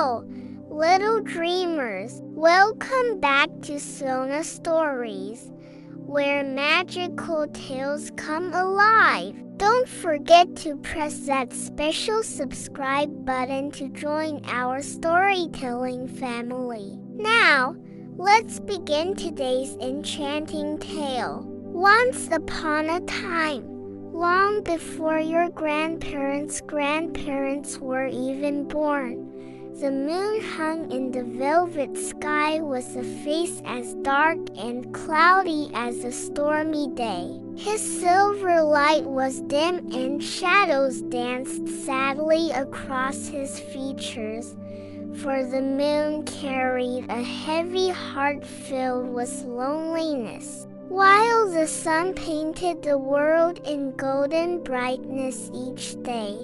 Hello, little dreamers. Welcome back to Siyona Stories, where magical tales come alive. Don't forget to press that special subscribe button to join our storytelling family. Now, let's begin today's enchanting tale. Once upon a time, long before your grandparents' grandparents were even born, the moon hung in the velvet sky with a face as dark and cloudy as a stormy day. His silver light was dim and shadows danced sadly across his features, for the moon carried a heavy heart filled with loneliness, while the sun painted the world in golden brightness each day,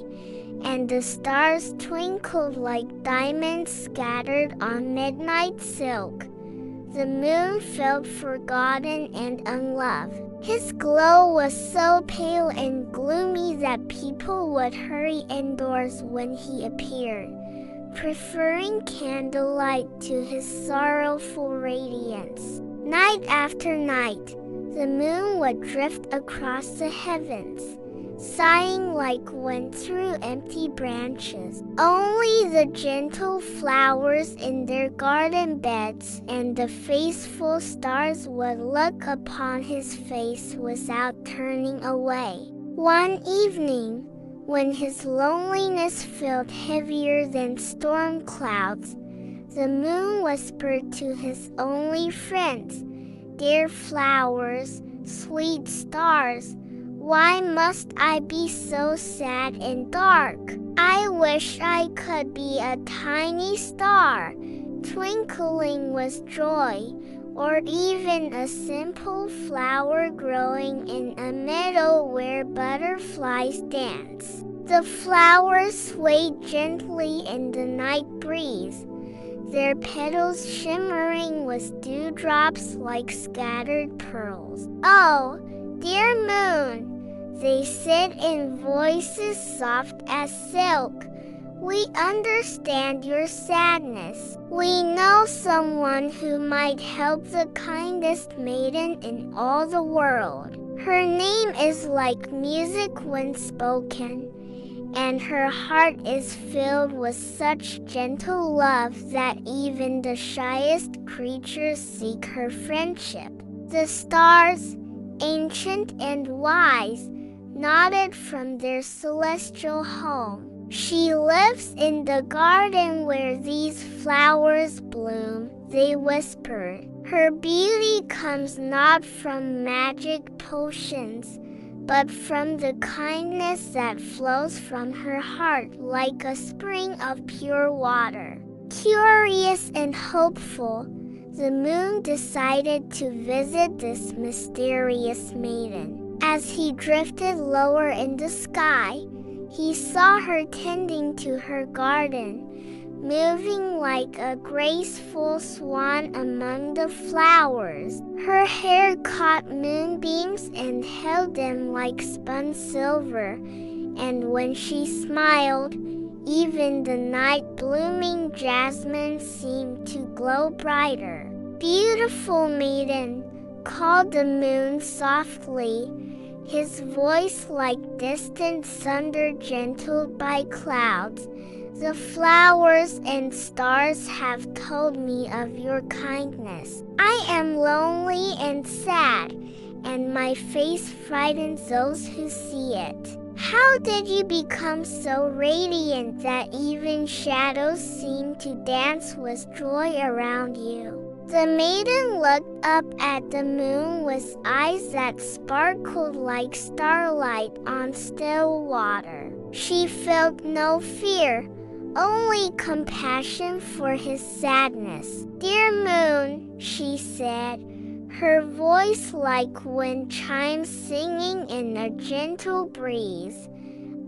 and the stars twinkled like diamonds scattered on midnight silk. The moon felt forgotten and unloved. His glow was so pale and gloomy that people would hurry indoors when he appeared, preferring candlelight to his sorrowful radiance. Night after night, the moon would drift across the heavens, sighing like wind through empty branches. Only the gentle flowers in their garden beds and the faithful stars would look upon his face without turning away. One evening, when his loneliness felt heavier than storm clouds, the moon whispered to his only friends, "Dear flowers, sweet stars, why must I be so sad and dark? I wish I could be a tiny star, twinkling with joy, or even a simple flower growing in a meadow where butterflies dance." The flowers swayed gently in the night breeze, their petals shimmering with dewdrops like scattered pearls. "Oh, dear moon," they said in voices soft as silk, "we understand your sadness. We know someone who might help the kindest maiden in all the world. Her name is like music when spoken, and her heart is filled with such gentle love that even the shyest creatures seek her friendship." The stars, ancient and wise, nodded from their celestial home. "She lives in the garden where these flowers bloom," they whispered. "Her beauty comes not from magic potions, but from the kindness that flows from her heart like a spring of pure water." Curious and hopeful, the moon decided to visit this mysterious maiden. As he drifted lower in the sky, he saw her tending to her garden, moving like a graceful swan among the flowers. Her hair caught moonbeams and held them like spun silver, and when she smiled, even the night-blooming jasmine seemed to glow brighter. "Beautiful maiden," called the moon softly, his voice like distant thunder gentled by clouds. "The flowers and stars have told me of your kindness. I am lonely and sad, and my face frightens those who see it. How did you become so radiant that even shadows seem to dance with joy around you?" The maiden looked up at the moon with eyes that sparkled like starlight on still water. She felt no fear, only compassion for his sadness. "Dear moon," she said, her voice like wind chimes singing in a gentle breeze,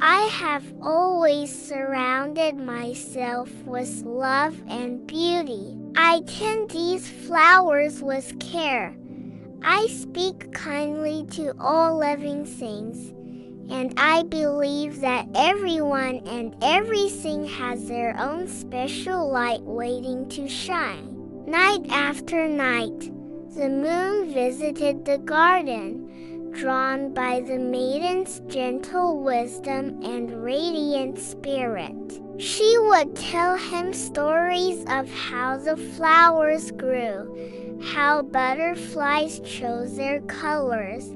"I have always surrounded myself with love and beauty. I tend these flowers with care. I speak kindly to all living things, And I believe that everyone and everything has their own special light waiting to shine. Night after night, the moon visited the garden, drawn by the maiden's gentle wisdom and radiant spirit. She would tell him stories of how the flowers grew, how butterflies chose their colors,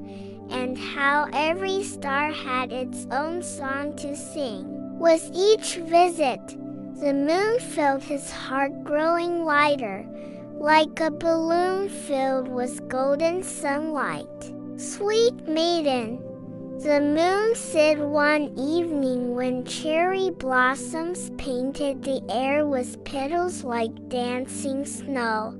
and how every star had its own song to sing. With each visit, the moon felt his heart growing lighter, like a balloon filled with golden sunlight. "Sweet maiden," the moon said one evening when cherry blossoms painted the air with petals like dancing snow,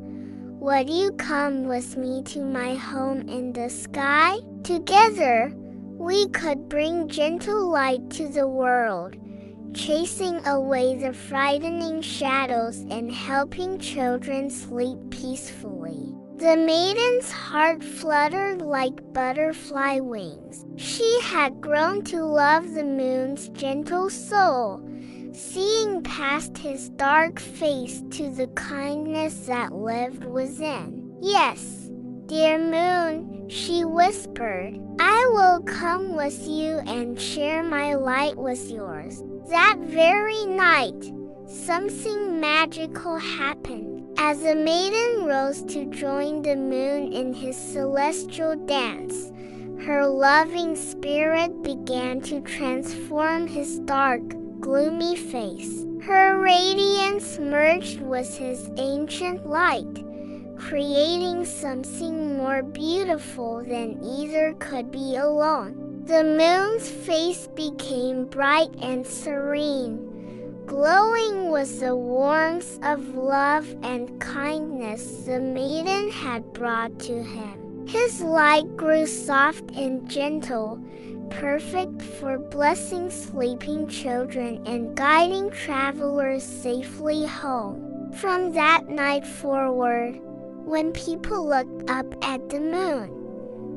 "would you come with me to my home in the sky? Together, we could bring gentle light to the world, chasing away the frightening shadows and helping children sleep peacefully." The maiden's heart fluttered like butterfly wings. She had grown to love the moon's gentle soul, seeing past his dark face to the kindness that lived within. "Yes, dear moon," she whispered, "I will come with you and share my light with yours." That very night, something magical happened. As the maiden rose to join the moon in his celestial dance, her loving spirit began to transform his dark, gloomy face. Her radiance merged with his ancient light, creating something more beautiful than either could be alone. The moon's face became bright and serene, glowing with the warmth of love and kindness the maiden had brought to him. His light grew soft and gentle, perfect for blessing sleeping children and guiding travelers safely home. From that night forward, when people looked up at the moon,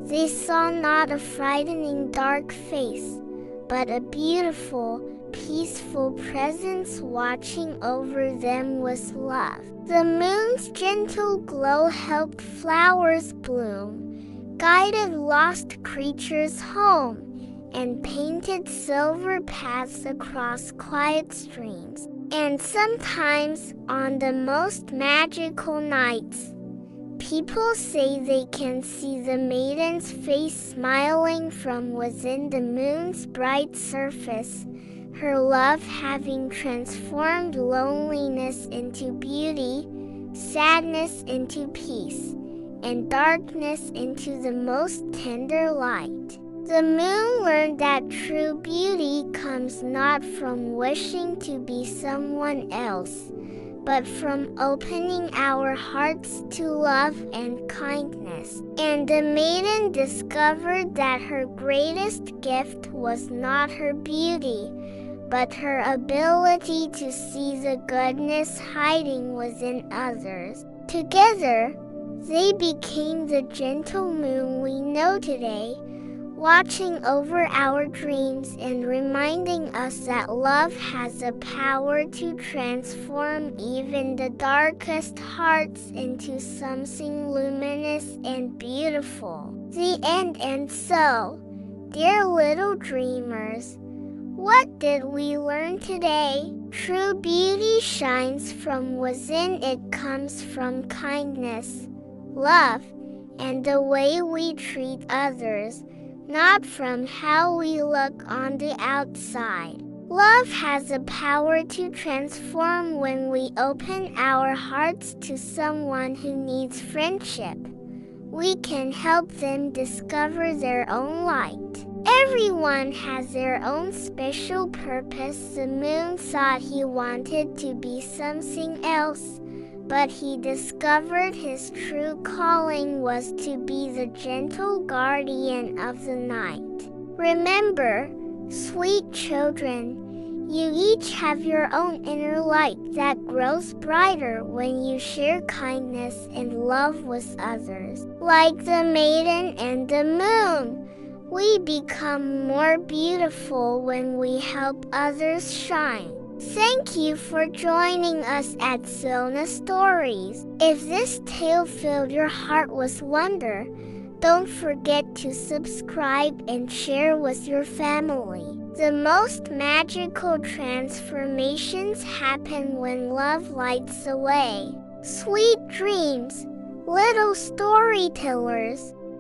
they saw not a frightening dark face, but a beautiful, peaceful presence watching over them with love. The moon's gentle glow helped flowers bloom, guided lost creatures home, and painted silver paths across quiet streams. And sometimes, on the most magical nights, people say they can see the maiden's face smiling from within the moon's bright surface, her love having transformed loneliness into beauty, sadness into peace, and darkness into the most tender light. The moon learned that true beauty comes not from wishing to be someone else, but from opening our hearts to love and kindness. And the maiden discovered that her greatest gift was not her beauty, but her ability to see the goodness hiding within others. Together, they became the gentle moon we know today, watching over our dreams and reminding us that love has the power to transform even the darkest hearts into something luminous and beautiful. The end. And so, dear little dreamers, what did we learn today? True beauty shines from within. It comes from kindness, love, and the way we treat others, not from how we look on the outside. Love has the power to transform when we open our hearts to someone who needs friendship. We can help them discover their own light. Everyone has their own special purpose. The moon thought he wanted to be something else, but he discovered his true calling was to be the gentle guardian of the night. Remember, sweet children, you each have your own inner light that grows brighter when you share kindness and love with others. Like the maiden and the moon, We become more beautiful when we help others shine. Thank you for joining us at Siyona Stories. If this tale filled your heart with wonder, don't forget to subscribe and share with your family. The most magical transformations happen when love lights the way. Sweet dreams, little storytellers.